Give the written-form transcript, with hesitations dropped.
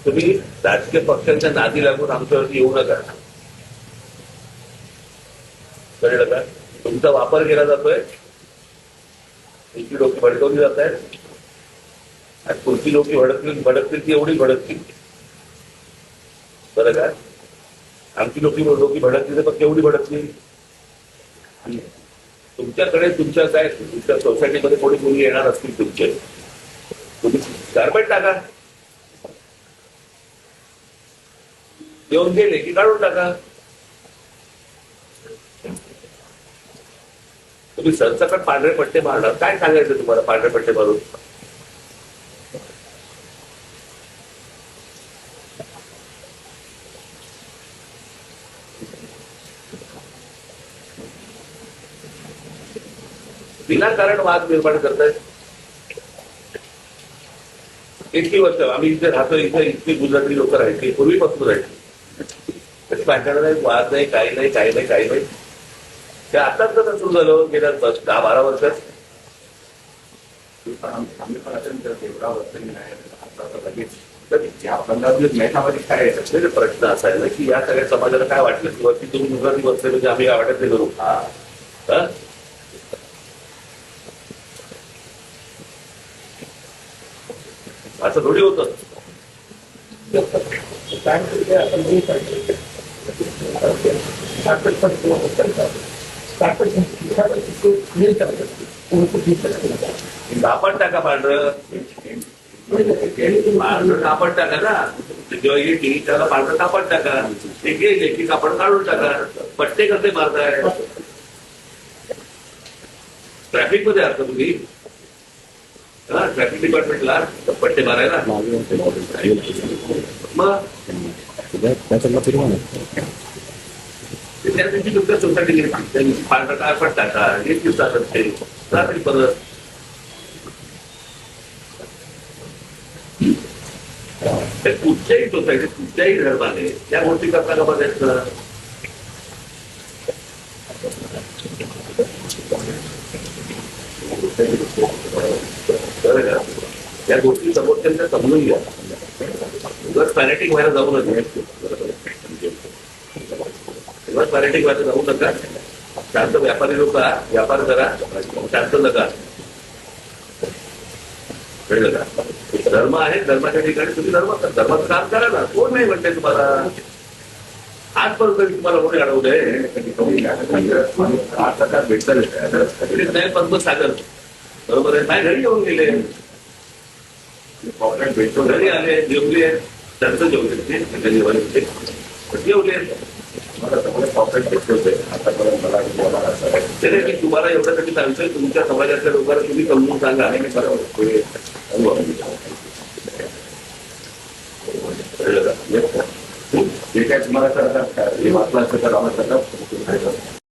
तुम्ही राजकीय पक्षांच्या नादी लागून आमच्यावरती येऊ नका. कळलं का? तुमचा वापर केला जातोय, तुमची लोक भडकवली जात आहेत आणि पुढची लोक भडकतील ती एवढी भडकतील. बरं का? आमची लोक भडकतील तर मग केवढी भडकतील. तुमच्याकडे तुमच्या सोसायटीमध्ये कोणी मुली येणार असतील तुमचे, तुम्ही गारमेंट टाका, येऊन गेले की काढून टाका. तुम्ही सरसकट पांढरे पट्टे मारणार, काय सांगायचं तुम्हाला पांढरे पट्टे मारून? विनाकारण वाद निर्माण करतायत. इतकी वर्ष आम्ही इथे राहतो, इथे इतकी गुजराती लोक राहायची, पूर्वीपासून राहायची, कधी भांडण नाही, वाद नाही, काही नाही. ते आताच तर सुरू झालं गेल्या 10-12 वर्षात. आम्ही पण अत्यंत तेवढा वर्ष लगेच या 15 दिवस महिन्यामध्ये काय आहे प्रश्न असा आहे ना की या सगळ्या समाजाला काय वाटलं की वरती तुम्ही गुजराती बसले म्हणजे आम्ही काय वाटत नाही करू. असं थोडी होतं. कापड टाका पांढरं कापड टाका ना. जेव्हा येते त्याला पांढरं कापड टाका. ते गेले की कापड काढून टाका. पट्टे कसे मारताय? ट्रॅफिक मध्ये आहात का तुम्ही? ट्रॅफिक डिपार्टमेंटला पट्टे मारायला मग त्या दिवशी तुमच्या सोसायटी पांढरा कापड टाका. एक दिवसात रात्री परत कुठच्याही सोसायटीत कुठच्याही धर्माने त्या गोष्टी करता का बघायचं. त्या गोष्टी समोरच्या समजून घ्या. उगाच पॅरेटिक व्हायला जाऊ नका. उगाच पॅरेटिक व्हायला जाऊ नका. शांत व्यापारी लोक व्यापार करा, शांत नका. कळलं का? धर्म आहे, धर्माच्या ठिकाणी तुम्ही धर्माचं काम करा ना. कोण नाही म्हणते तुम्हाला. आजपर्यंत तुम्हाला कोणी अडवलंय? नाही पद्मसागर बरोबर आहे. नाही घरी येऊन गेले, भेटतो घरी आले, जेवले, त्यांचं जेवले, जेवले. पॉकेट भेटतोय आतापर्यंत मला की तुम्हाला एवढ्यासाठी सांगतोय, तुमच्या समाजातल्या लोकांना तुम्ही समजून सांगा. आणि जे काय तुम्हाला करतात हे वाचलं असतं तर आम्हाला